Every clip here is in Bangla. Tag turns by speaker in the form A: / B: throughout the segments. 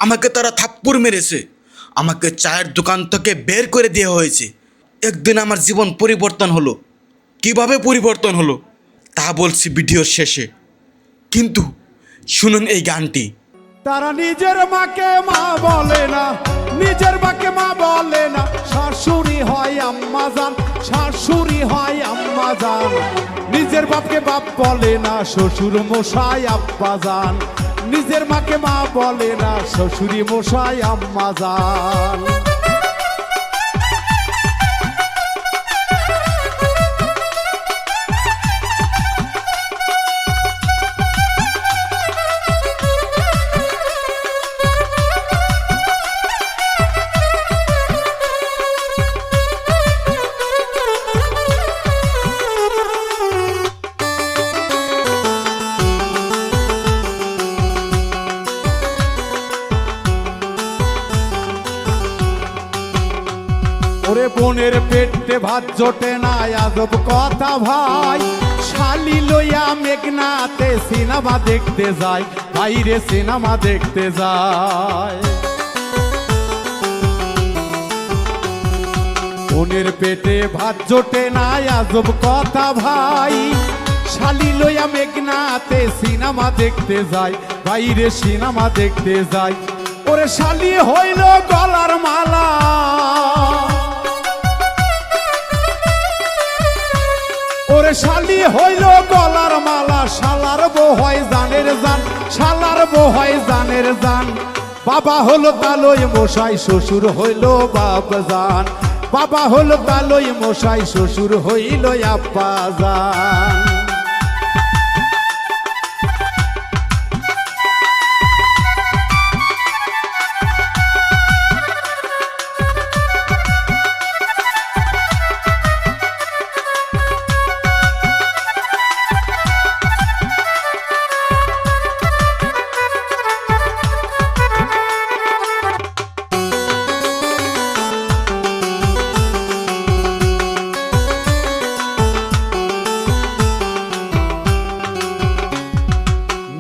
A: আমাকে তারা থাপ্পড় মেরেছে, আমাকে চায়ের দোকান থেকে বের করে দেওয়া হয়েছে। একদিন আমার জীবন পরিবর্তন হলো। কিভাবে পরিবর্তন হলো তা বলছি ভিডিওর শেষে, কিন্তু শুনুন এই গানটি।
B: তারা নিজের মাকে মা বলে না, নিজের মাকে মা বলে না। শাশুড়ি হয় আম্মা জান, শাশুড়ি হয় আম্মা জান। নিজের বাপকে বাপ বলে না, শ্বশুর মশাই আব্বা জান। নিজের মাকে মা বলে না, শ্বশুরি মশাই আম্মা জান। ওরে বোনের পেটে ভাত জোটে না, আজব কথা ভাই। শালি লইয়া মেঘনাতে সিনেমা দেখতে যায়, বাইরে সিনেমা দেখতে যায়। বোনের পেটে ভাত জোটে না, আজব কথা ভাই। শালি লইয়া মেঘনাতে সিনেমা দেখতে যায়, বাইরে সিনেমা দেখতে যায়। ওরে শালি হইল গলার মালা, ওরে শালি হইল গলার মালা। শালার বউ হয় জানের জান, শালার বউ হয় জানের জান। বাবা হলো তালই মশাই, শ্বশুর হইল বাপ জান। বাবা হলো তালই মশাই, শ্বশুর হইল আব্বা জান।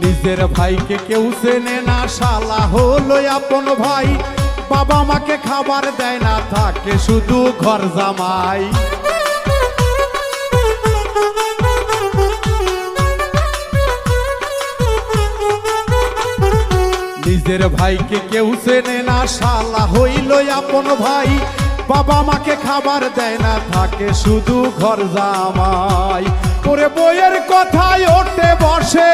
B: নিজের ভাইকে কেউ চেনে না, শালা হলো আপন ভাই। বাবা মাকে খাবার দেয় না, থাকে শুধু ঘর জামাই। নিজের ভাইকে কেউ চেনে না, শালা হইল আপন ভাই। বাবা মাকে খাবার দেয় না, থাকে শুধু ঘর জামাই। ওরে বইয়ের কথায় ওঠে বসে,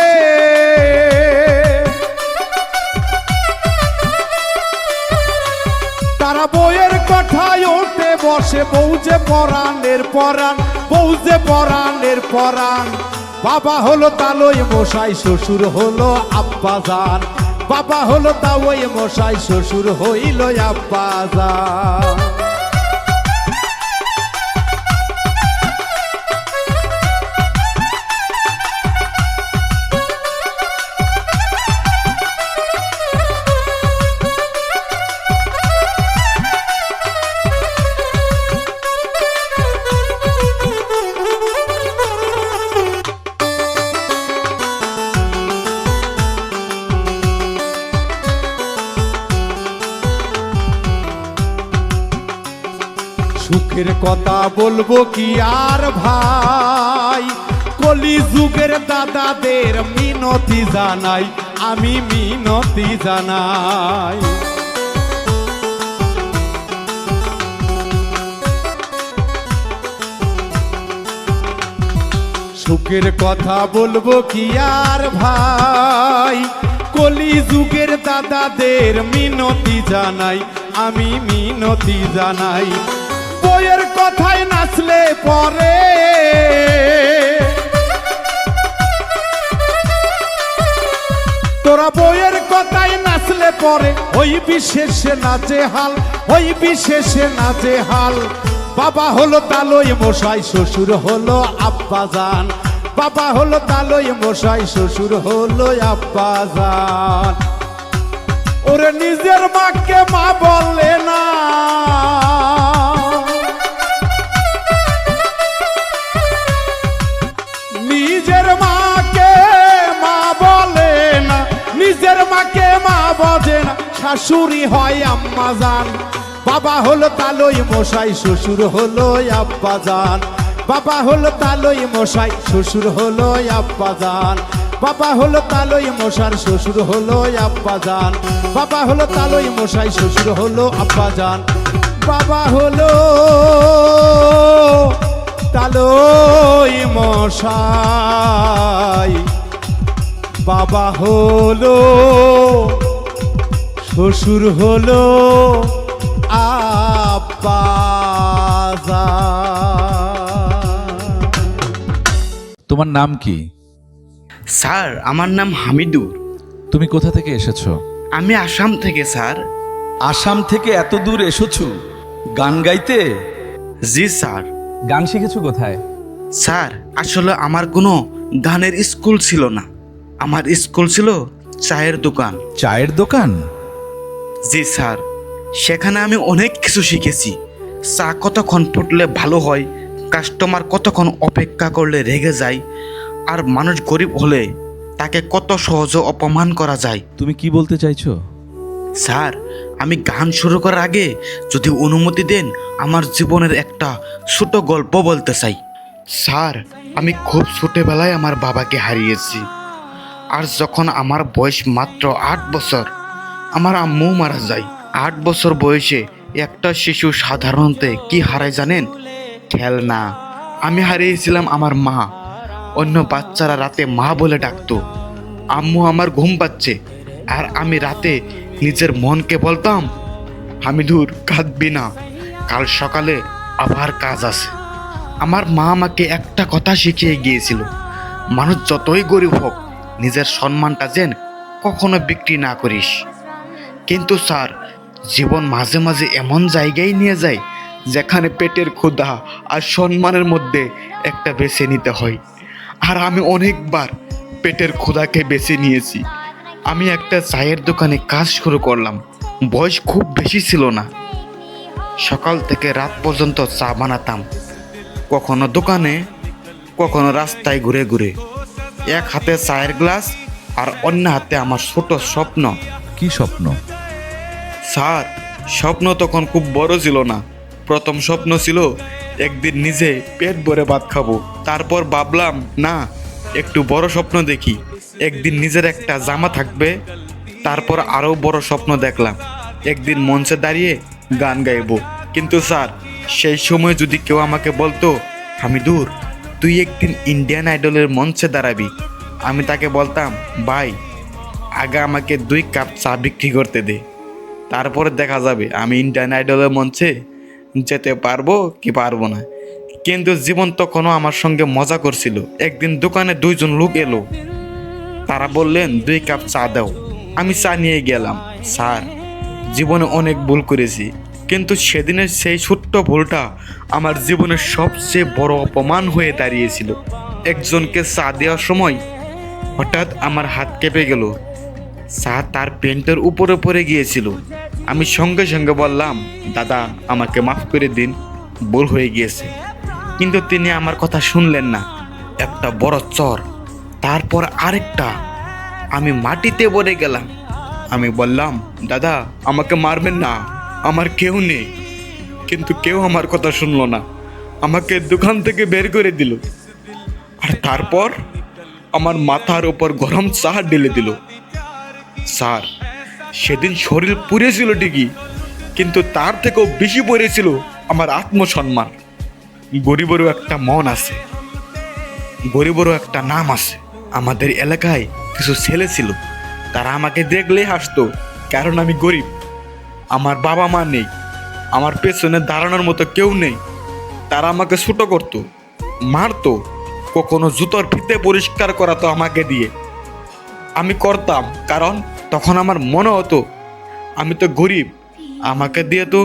B: তারা বইয়ের কথায় ওঠে বসে। বউ যে পরাণের পরাণ, বউ যে পরাণের পরাণ। বাবা হলো তালই মশাই, শ্বশুর হলো আব্বা জান। বাবা হলো তালই মশাই, শ্বশুর হইল আব্বা জান। সুখের কথা বলবো কি আর ভাই, কলি যুগের দাদাদের মিনতি জানাই, আমি মিনতি জানাই। সুখের কথা বলবো কি আর ভাই, কলি যুগের দাদাদের মিনতি জানাই, আমি মিনতি জানাই। বইয়ের কথায় নাচলে পরে, তোরা বইয়ের কথায় নাচলে পরে, ওই বিশেষে নাচে হাল, ওই বিশেষে নাচে হাল। বাবা হলো তালই মশাই, শ্বশুর হলো আব্বা জান। বাবা হলো তালই মশাই, শ্বশুর হলো আব্বা জান। ওরে নিজের মাকে মা বলে না, নিজের মাকে মা বলে না। নিজের মাকে মা বলে না, শাশুড়ি হয় আম্মাজান। বাবা হলো তালই মশাই, শ্বশুর হলো আব্বাজান। বাবা হলো তালই মশাই, শ্বশুর হলো আব্বাজান। বাবা হলো তালই মশার, শ্বশুর হলো আব্বাজান। বাবা হলো তালই মশাই, শ্বশুর হলো আব্বাজান। বাবা হলো তালই মশাই, বাবা হলো শ্বশুর হলো আব্বাজান।
C: তোমার নাম কি?
A: স্যার আমার নাম হামিদুর।
C: তুমি কোথা থেকে এসেছো?
A: আমি আসাম থেকে স্যার।
D: আসাম থেকে এত দূর এসেছো গান গাইতে?
A: জি স্যার।
D: গান শিখেছো কোথায়?
A: স্যার আসলে আমার কোনো গানের স্কুল ছিল না, আমার স্কুল ছিল চায়ের দোকান।
C: চায়ের দোকান?
A: জি স্যার, সেখানে আমি অনেক কিছু শিখেছি। চা কতক্ষণ ফুটলে ভালো হয়, কাস্টমার কতক্ষণ অপেক্ষা করলে রেগে যায়, আর মানুষ গরিব হলে তাকে কত সহজে অপমান করা যায়।
C: তুমি কি বলতে চাইছো?
A: স্যার আমি গান শুরু করার আগে যদি অনুমতি দেন, আমার জীবনের একটা ছোট গল্প বলতে চাই। স্যার আমি খুব ছোটবেলায় আমার বাবাকে হারিয়েছি, আর যখন আমার বয়স মাত্র 8 বছর আমার আম্মু মারা যায়। 8 বছর বয়সে একটা শিশু সাধারণত কি হারায় জানেন? খেলনা। আমি হারিয়েছিলাম আমার মা। অন্য বাচ্চারা রাতে মা বলে ডাকতো। আম্মু আমার ঘুম পাচ্ছে, আর আমি রাতে নিজের মনকে বলতাম, হামিদুর কাঁদবি না, কাল সকালে আবার কাজ আছে। আমার মা আমাকে একটা কথা শিখিয়ে গিয়েছিল, মানুষ যতই গরিব হোক নিজের সম্মানটা যেন কখনো বিক্রি না করিস। কিন্তু স্যার জীবন মাঝে মাঝে এমন জায়গায় নিয়ে যায় যেখানে পেটের ক্ষুধা আর সম্মানের মধ্যে একটা বেছে নিতে হয়। আর আমি অনেকবার পেটের ক্ষুধাকে বেছে নিয়েছি। আমি একটা চায়ের দোকানে কাজ শুরু করলাম। বয়স খুব বেশি ছিল না। সকাল থেকে রাত পর্যন্ত চা বানাতাম, কখনো দোকানে, কখনো রাস্তায় ঘুরে ঘুরে। এক হাতে চায়ের গ্লাস আর অন্য হাতে আমার ছোট স্বপ্ন।
C: কি স্বপ্ন?
A: স্যার স্বপ্ন তখন খুব বড় ছিল না। প্রথম স্বপ্ন ছিল একদিন নিজে পেট ভরে ভাত খাবো। তারপর ভাবলাম না, একটু বড় স্বপ্ন দেখি, একদিন নিজের একটা জামা থাকবে। তারপর আরও বড় স্বপ্ন দেখলাম, একদিন মঞ্চে দাঁড়িয়ে গান গাইবো। কিন্তু স্যার সেই সময় যদি কেউ আমাকে বলতো, হামিদুর তুই একদিন ইন্ডিয়ান আইডলের মঞ্চে দাঁড়াবি, আমি তাকে বলতাম, ভাই আগে আমাকে 2 কাপ চা বিক্রি করতে দে, তারপরে দেখা যাবে আমি ইন্ডিয়ান আইডলের মঞ্চে যেতে পারবো কি পারবো না। কিন্তু জীবন তখনও আমার সঙ্গে মজা করছিল। একদিন দোকানে 2 জন লোক এলো, তারা বললেন 2 কাপ চা দাও। আমি চা নিয়ে গেলাম। স্যার জীবনে অনেক ভুল করেছি, কিন্তু সেদিনের সেই ছোট্ট ভুলটা আমার জীবনের সবচেয়ে বড় অপমান হয়ে দাঁড়িয়েছিল। একজনকে চা দেওয়ার সময় হঠাৎ আমার হাত কেঁপে গেল, চা তার পেন্টের উপরে পড়ে গিয়েছিল। আমি সঙ্গে সঙ্গে বললাম, দাদা আমাকে মাফ করে দিন, ভুল হয়ে গিয়েছে। কিন্তু তিনি আমার কথা শুনলেন না। একটা বড় চর, তারপর আরেকটা। আমি মাটিতে পড়ে গেলাম। আমি বললাম, দাদা আমাকে মারবেন না, আমার কেউ নেই। কিন্তু কেউ আমার কথা শুনলো না, আমাকে দোকান থেকে বের করে দিল। আর তারপর আমার মাথার উপর গরম চা ঢেলে দিল। স্যার সেদিন শরীর পুড়েছিল ঠিকই, কিন্তু তার থেকেও বেশি পড়েছিল আমার আত্মসম্মান। গরিবেরও একটা মন আছে, গরিবেরও একটা নাম আছে। আমাদের এলাকায় কিছু ছেলে ছিল, তারা আমাকে দেখলেই হাসতো, কারণ আমি গরিব। আমার বাবা মা নেই, আমার পেছনে দাঁড়ানোর মতো কেউ নেই। তারা আমাকে ছোট করতো, মারতো, কখনো জুতোর ফিতে পরিষ্কার করাতো আমাকে দিয়ে। আমি করতাম, কারণ তখন আমার মনে হতো আমি তো গরিব, আমাকে দিয়ে তো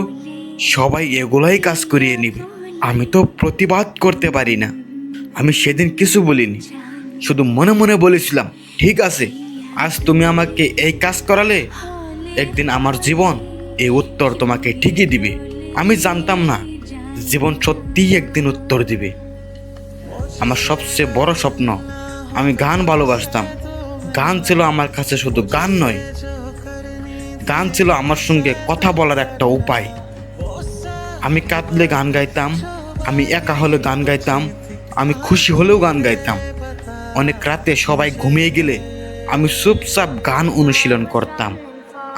A: সবাই এগুলাই কাজ করিয়ে নিবে। আমি তো প্রতিবাদ করতে পারি না। আমি সেদিন কিছু বলিনি, শুধু মনে মনে বলেছিলাম, ঠিক আছে আজ তুমি আমাকে এই কাজ করালে, একদিন আমার জীবন এই উত্তর তোমাকে ঠিকই দিবে। আমি জানতাম না জীবন সত্যিই একদিন উত্তর দিবে। আমার সবচেয়ে বড় স্বপ্ন, আমি গান ভালোবাসতাম। গান ছিল আমার কাছে শুধু গান নয়, গান ছিল আমার সঙ্গে কথা বলার একটা উপায়। আমি কাঁদলে গান গাইতাম, আমি একা হলে গান গাইতাম, আমি খুশি হলেও গান গাইতাম। অনেক রাতে সবাই ঘুমিয়ে গেলে আমি চুপচাপ গান অনুশীলন করতাম।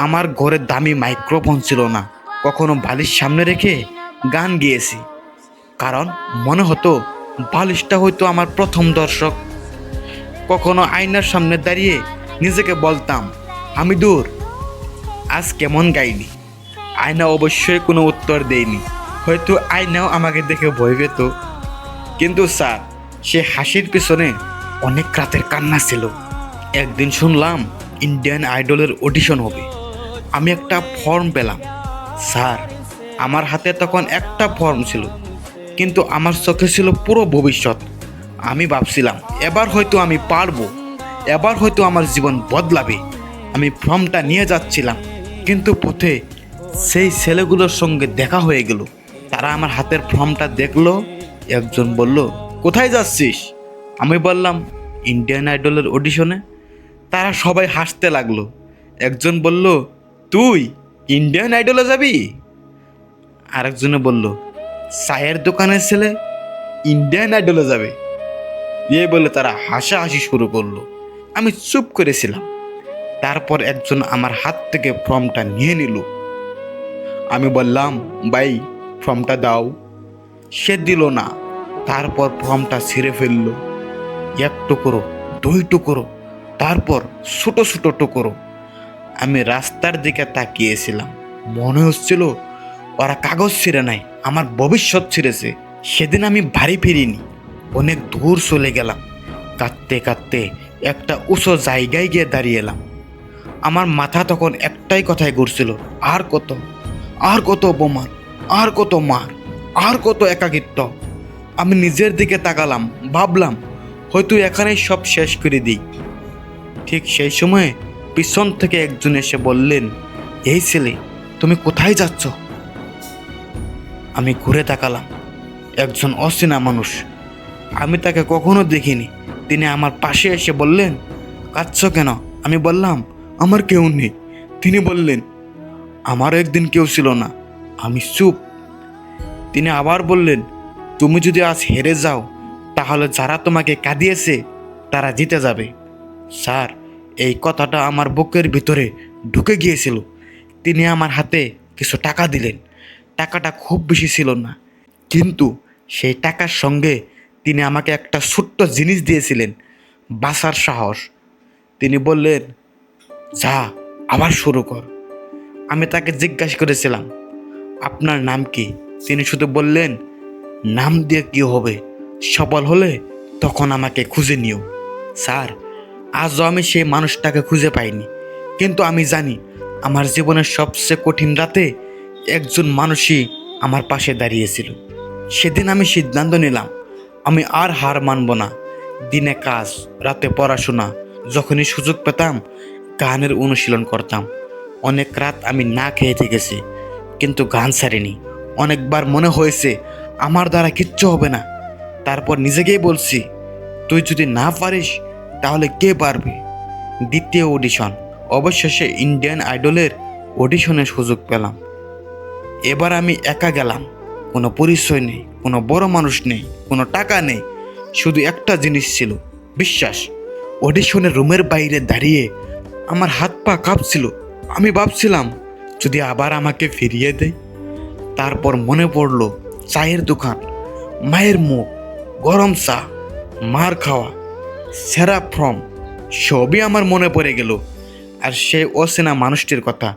A: আমার ঘরে দামি মাইক্রোফোন ছিল না, কখনো বালিশ সামনে রেখে গান গেয়েছি, কারণ মনে হতো বালিশটা হয়তো আমার প্রথম দর্শক। কখনো আয়নার সামনে দাঁড়িয়ে নিজেকে বলতাম, আমি দূর, আজ কেমন গাইনি। আয়না অবশ্যই কোনো উত্তর দেয়নি, হয়তো আয়নাও আমাকে দেখে ভয় পেত। কিন্তু স্যার, সে হাসির পিছনে অনেক রাতের কান্না ছিল। একদিন শুনলাম ইন্ডিয়ান আইডলের অডিশন হবে। আমি একটা ফর্ম পেলাম। স্যার, আমার হাতে তখন একটা ফর্ম ছিল, কিন্তু আমার চোখে ছিল পুরো ভবিষ্যৎ। আমি ভাবছিলাম এবার হয়তো আমি পারবো, এবার হয়তো আমার জীবন বদলাবে। আমি ফর্মটা নিয়ে যাচ্ছিলাম, কিন্তু পথে সেই ছেলেগুলোর সঙ্গে দেখা হয়ে গেল। তারা আমার হাতের ফর্মটা দেখলো। একজন বলল, কোথায় যাচ্ছিস? আমি বললাম, ইন্ডিয়ান আইডলের অডিশনে। তারা সবাই হাসতে লাগলো। একজন বলল, তুই ইন্ডিয়ান আইডলে যাবি? আরেকজনে বলল, চায়ের দোকানের ছেলে ইন্ডিয়ান আইডলে যাবে? এই বলে তারা হাসাহাসি শুরু করলো। আমি চুপ করেছিলাম। তারপর একজন আমার হাত থেকে ফর্মটা নিয়ে নিল। আমি বললাম, ভাই ফর্মটা দাও। সে দিল না। তারপর ফর্মটা ছিঁড়ে ফেললো। এক টুকরো, দুই টুকরো, তারপর ছোট ছোট টুকরো। আমি রাস্তার দিকে তাকিয়েছিলাম। মনে হচ্ছিল ওরা কাগজ ছিঁড়ে নাই, আমার ভবিষ্যৎ ছিঁড়েছে। সেদিন আমি বাড়ি ফিরিনি, অনেক দূর চলে গেলাম। কাঁদতে কাঁদতে একটা উঁচু জায়গায় গিয়ে দাঁড়িয়ে এলাম। আমার মাথা তখন একটাই কথায় ঘুরছিল, আর কত, আর কত অপমান, আর কত মার, আর কত একাকিত্ব। আমি নিজের দিকে তাকালাম, ভাবলাম হয়তো এখানেই সব শেষ করে দিই। ঠিক সেই সময়ে পিছন থেকে একজন এসে বললেন, এই ছেলে, তুমি কোথায় যাচ্ছ? আমি ঘুরে তাকালাম। একজন অচেনা মানুষ। আমি তাকে কখনো দেখিনি। তিনি আমার পাশে এসে বললেন, কাঁদছো কেন? আমি বললাম, আমার কেউ নেই। তিনি বললেন, আমারও একদিন কেউ ছিল না। আমি চুপ। তিনি আবার বললেন, তুমি যদি আজ হেরে যাও, তাহলে যারা তোমাকে কাঁদিয়েছে তারা জিতে যাবে। স্যার, এই কথাটা আমার বুকের ভিতরে ঢুকে গিয়েছিল। তিনি আমার হাতে কিছু টাকা দিলেন। টাকাটা খুব বেশি ছিল না, কিন্তু সেই টাকার সঙ্গে তিনি আমাকে একটা ছোট্ট জিনিস দিয়েছিলেন, বাঁচার সাহস। তিনি বললেন, যা, আবার শুরু কর। আমি তাকে জিজ্ঞাসা করেছিলাম, আপনার নাম কি? তিনি শুধু বললেন, নাম দিয়ে কি হবে, সফল হলে তখন আমাকে খুঁজে নিও। স্যার, আজও আমি সেই মানুষটাকে খুঁজে পাইনি, কিন্তু আমি জানি আমার জীবনের সবচেয়ে কঠিন রাতে একজন মানুষই আমার পাশে দাঁড়িয়েছিল। সেদিন আমি সিদ্ধান্ত নিলাম, আমি আর হার মানব না। দিনে কাজ, রাতে পড়াশোনা, যখনই সুযোগ পেতাম গানের অনুশীলন করতাম। অনেক রাত আমি না খেয়ে থেকেছি, কিন্তু গান ছাড়িনি। অনেকবার মনে হয়েছে আমার দ্বারা কিচ্ছু হবে না। তারপর নিজেকেই বলছি, তুই যদি না পারিস তাহলে কে পারবে? দ্বিতীয় অডিশন, অবশেষে ইন্ডিয়ান আইডলের অডিশনের সুযোগ পেলাম। এবার আমি একা গেলাম। কোনো পরিচয় নেই, কোনো বড় মানুষ নেই, কোনো টাকা নেই, শুধু একটা জিনিস ছিল, বিশ্বাস। অডিশনের রুমের বাইরে দাঁড়িয়ে আমার হাত পা কাঁপছিল। আমি ভাবছিলাম, যদি আবার আমাকে ফিরিয়ে দেয়। তারপর মনে পড়ল চায়ের দোকান, মায়ের মুখ, গরম চা, মার খাওয়া, সেরা ফর্ম, সবই আমার মনে পড়ে গেল। আর সেই অচেনা মানুষটির কথা।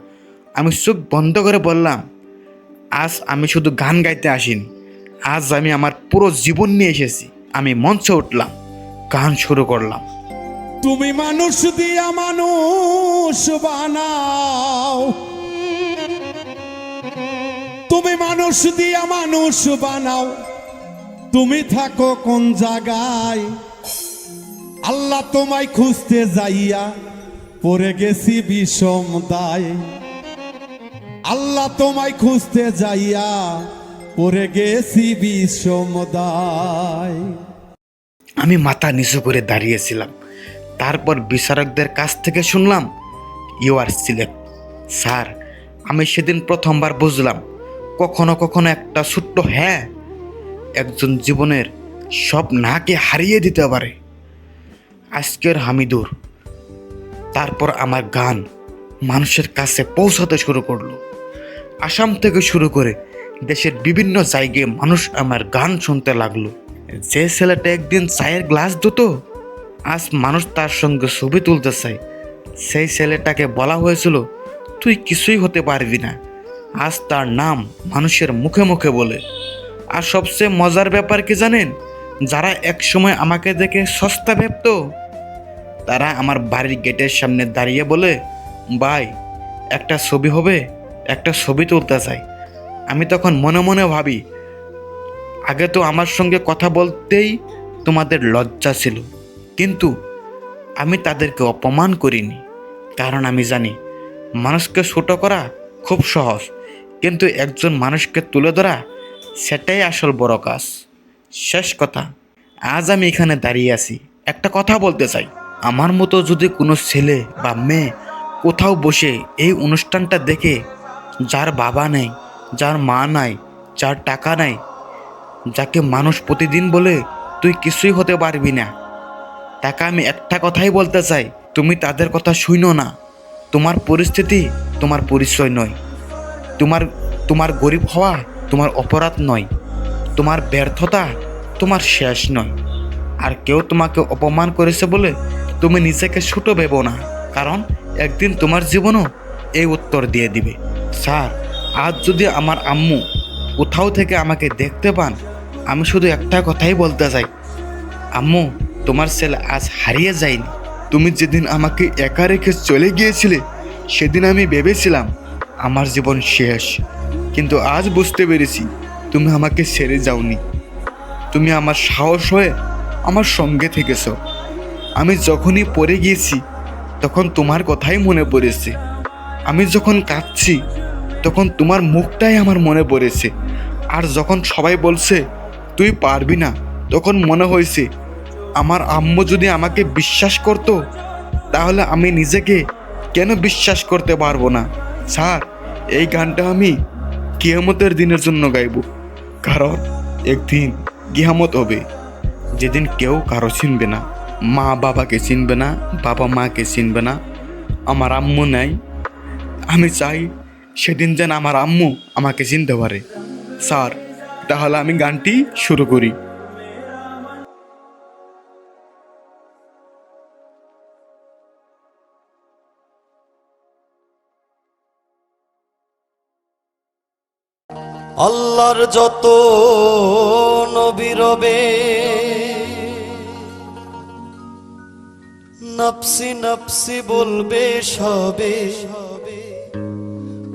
A: আমি চোখ বন্ধ করে বললাম, আজ আমি শুধু গান গাইতে আসিনি, আজ আমি আমার পুরো জীবন নিয়ে এসেছি। আমি মঞ্চে উঠলাম, গান শুরু করলাম।
B: তুমি মানুষ দিয়া মানুষ বানাও, তুমি মানুষ দিয়া মানুষ বানাও, তুমি থাকো কোন জায়গায়? আল্লাহ তোমায় খুঁজতে যাইয়া পড়ে গেছি বিষম দায়। আল্লাহ তোমায় খুঁজতে যাইয়া পড়ে গেছি বিষম দায়।
A: আমি মাথা নিচু করে দাঁড়িয়েছিলাম। তারপর বিচারকদের কাছ থেকে শুনলাম, ইউ আর সিলেক্ট। স্যার, আমি সেদিন প্রথমবার বুঝলাম কখনো কখনো একটা ছোট্ট হ্যাঁ একজন জীবনের সব নাকে হারিয়ে দিতে পারে। আজকের হামিদুর, তারপর আমার গান মানুষের কাছে পৌঁছাতে শুরু করলো। আসাম থেকে শুরু করে দেশের বিভিন্ন জায়গায় মানুষ আমার গান শুনতে লাগলো। যে ছেলেটা একদিন চায়ের গ্লাস ধুতো, আজ মানুষ তার সঙ্গে ছবি তুলতে চায়। সেই ছেলেটাকে বলা হয়েছিল তুই কিছুই হতে পারবি না, আজ তার নাম মানুষের মুখে মুখে বলে। আর সবচেয়ে মজার ব্যাপার কি জানেন? যারা একসময় আমাকে দেখে সস্তা ভাবতো, তারা আমার বাড়ির গেটের সামনে দাঁড়িয়ে বলে, ভাই একটা ছবি হবে, একটা ছবি তুলতে চাই। আমি তখন মনে মনে ভাবি, আগে তো আমার সঙ্গে কথা বলতেই তোমাদের লজ্জা ছিল, কিন্তু আমি তাদেরকে অপমান করিনি, কারণ আমি জানি মানুষকে ছোট করা খুব সহজ, কিন্তু একজন মানুষকে তুলে ধরা সেটাই আসল বড় কাজ। শেষ কথা, আজ আমি এখানে দাঁড়িয়ে আছি, একটা কথা বলতে চাই। আমার মতো যদি কোনো ছেলে বা মেয়ে কোথাও বসে এই অনুষ্ঠানটা দেখে, যার বাবা নেই, যার মা নাই, যার টাকা নাই, যাকে মানুষ প্রতিদিন বলে তুই কিছুই হতে পারবি না, তাকে আমি একটা কথাই বলতে চাই, তুমি তাদের কথা শুনো না। তোমার পরিস্থিতি তোমার পরিচয় নয়, তোমার গরিব হওয়া তোমার অপরাধ নয়, তোমার ব্যর্থতা তোমার শেষ নয়। আর কেউ তোমাকে অপমান করেছে বলে তুমি নিজেকে ছোট ভেবো না, কারণ একদিন তোমার জীবনও এই উত্তর দিয়ে দিবে। স্যার, আজ যদি আমার আম্মু কোথাও থেকে আমাকে দেখতে পান, আমি শুধু একটা কথাই বলতে চাই, আম্মু তোমার ছেলে আজ হারিয়ে যায়নি। তুমি যেদিন আমাকে একা রেখে চলে গিয়েছিলে, সেদিন আমি ভেবেছিলাম আমার জীবন শেষ, কিন্তু আজ বুঝতে পেরেছি তুমি আমাকে ছেড়ে যাওনি। তুমি আমার সাহস হয়ে আমার সঙ্গে থেকেছ। আমি যখনই পড়ে গিয়েছি তখন তোমার কথাই মনে পড়েছে। আমি যখন কাঁদছি তখন তোমার মুখটাই আমার মনে পড়েছে। আর যখন সবাই বলছে তুই পারবি না, তখন মনে হয়েছে আমার আম্মু যদি আমাকে বিশ্বাস করতো, তাহলে আমি নিজেকে কেন বিশ্বাস করতে পারবো না। স্যার, এই গানটা আমি কিয়ামতের দিনের জন্য গাইব, কারণ একদিন কিয়ামত হবে, যেদিন কেউ কারো চিনবে না, মা বাবাকে চিনবে না, বাবা মাকে চিনবে না, আমার আম্মু নাই। আমি চাই সেদিন যেন আমার আম্মু আমাকে চিনতে পারে। স্যার, তাহলে আমি গানটি শুরু করি।
E: আল্লাহর যত নবী রবে, নফসি নফসি বলবে সবে,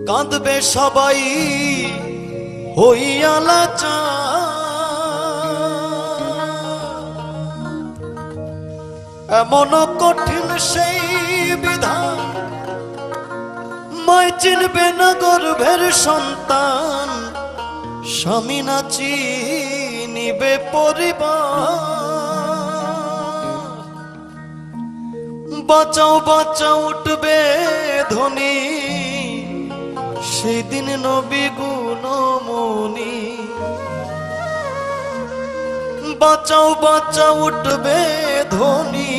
E: কাঁদবে সবাই হইয়া লাচার। এমন কঠিন সেই বিধান, মায় চিনবে না গর্ভের সন্তান, স্বামী না চিনিবে পরিবার। বাঁচাও বাঁচাও উঠবে ধ্বনি, সেদিন নবী গুণমণি। বাঁচাও বাঁচাও উঠবে ধ্বনি,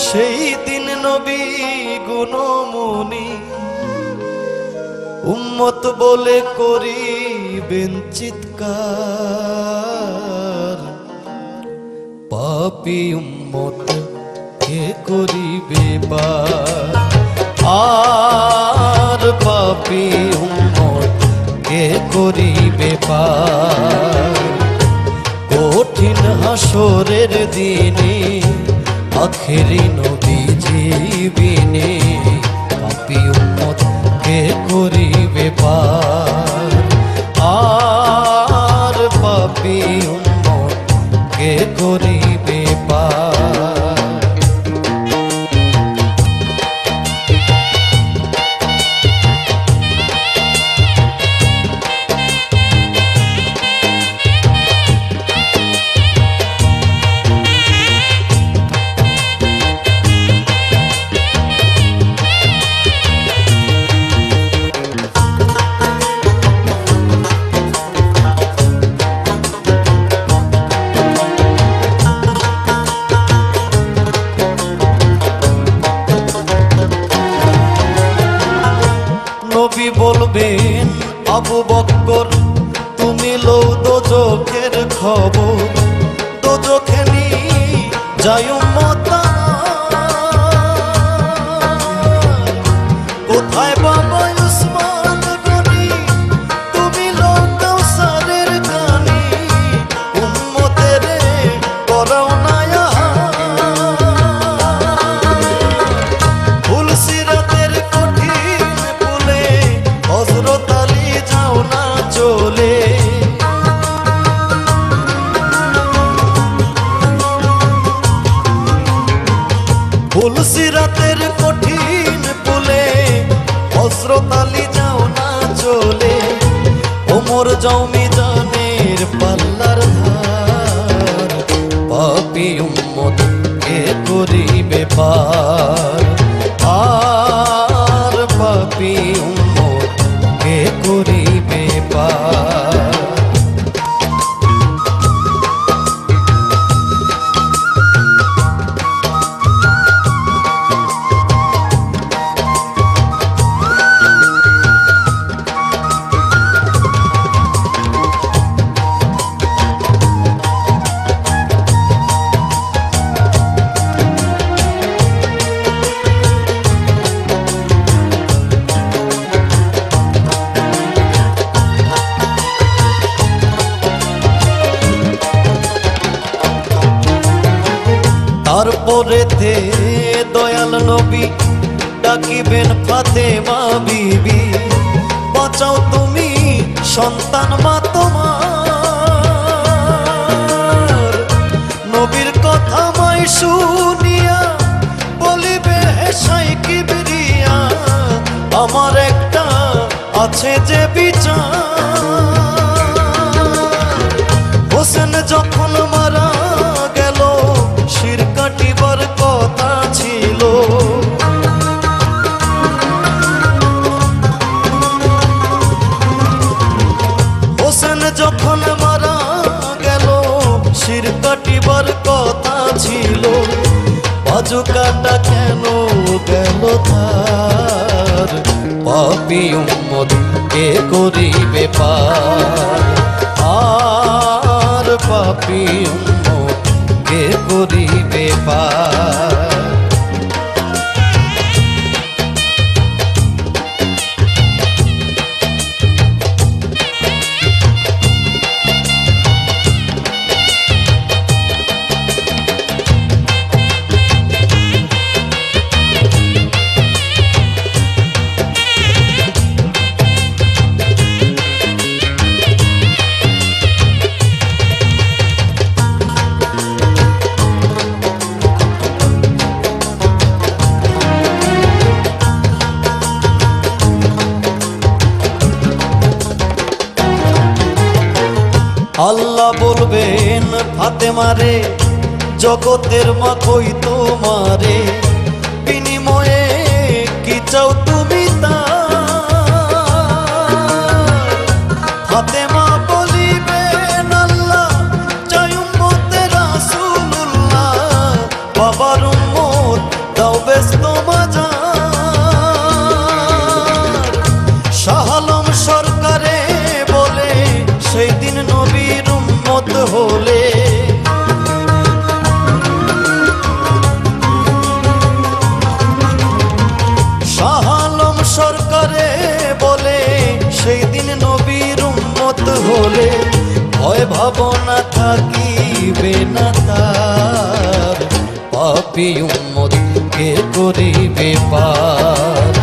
E: সেই দিন নবী গুণমণি। উম্মত বলে করিবেন চিৎকার, পাপী উম্মত কে করিবে পার। আর পাপী উম্মত কে করিবে পার। কঠিন হাসরের দিনে আখেরি নবীজি বিনে, পাপী উম্মত কে করিবে পার। আর পাপী উম্মত কে করিবে পার। পাপী বলবেন আবু বক্কর, তুমি লও দোজখের খবর। দোজখে নি যায় উম্মত আমার। কোথায় বাবা উসমান গনি, তুমি লও কাউসারের গানি। উম্মতের করাও না ফুল সিরাতের কঠিন পুলে, হযরত আলী যাও না চলে। ফুল সিরাতের কঠিন পুলে, হযরত আলী যাও না চলে। ওমর যাও মিজানের পাল্লার ধার, পাপী উম্মত কে করিবে পার। আর পাপী উম্মত কে করিবে পার। তারপরেতে দয়াল নবী ডাকিবেন ফাতেমা বিবি। বাঁচাও তুমি সন্তান মা তোমার। নবীর কথা মাই শুনিয়া বলিবে হেসাই কিবরিয়া, আমার একটা আছে যে বিচার। হোসেন যখন মারা গেল, শির কাটিবার কথা ছিল। হোসেন যখন মারা গেল, শির কাটিবার কথা ছিল। বাজু কাটা কেন গেল তার, পাপী উম্মত কে করিবে পার। আর পাপী উম্মত কে করিবে পার। আল্লাহ বলবেন ফাতেমারে, জগতের মা কই তোমারে। বিনিময়ে কি চাও তুমি তার। ফাতেমা বলিবেন আল্লাহ চাই উম্মতে রাসূলুল্লাহ। বাবার উম্মত দাও ব্যস্ত মাজার। শাহ আলম সরকারে বলে সেই দিন নবীর উম্মত হলে। শাহ আলম সরকারে বলে সেই দিন নবীর উম্মত হলে। ভয় ভাবনা থাকিবে না তার, পাপী উম্মত কে করিবে পার।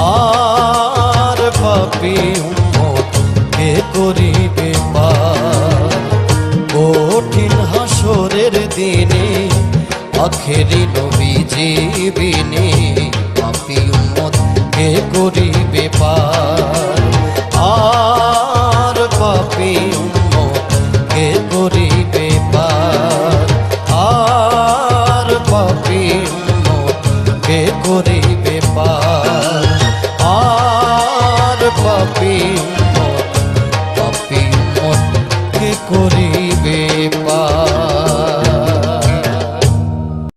E: আর পাপী উম্মত কে করিবে পার। কঠিন হাসরের দিনে আখেরি নবীজি বিনে, পাপী উম্মত কে করিবে পার। আর পাপী উম্মত কে করিবে পার। আর পাপী উম্মত কে করিবে পার। আর পাপী উম্মত কে করি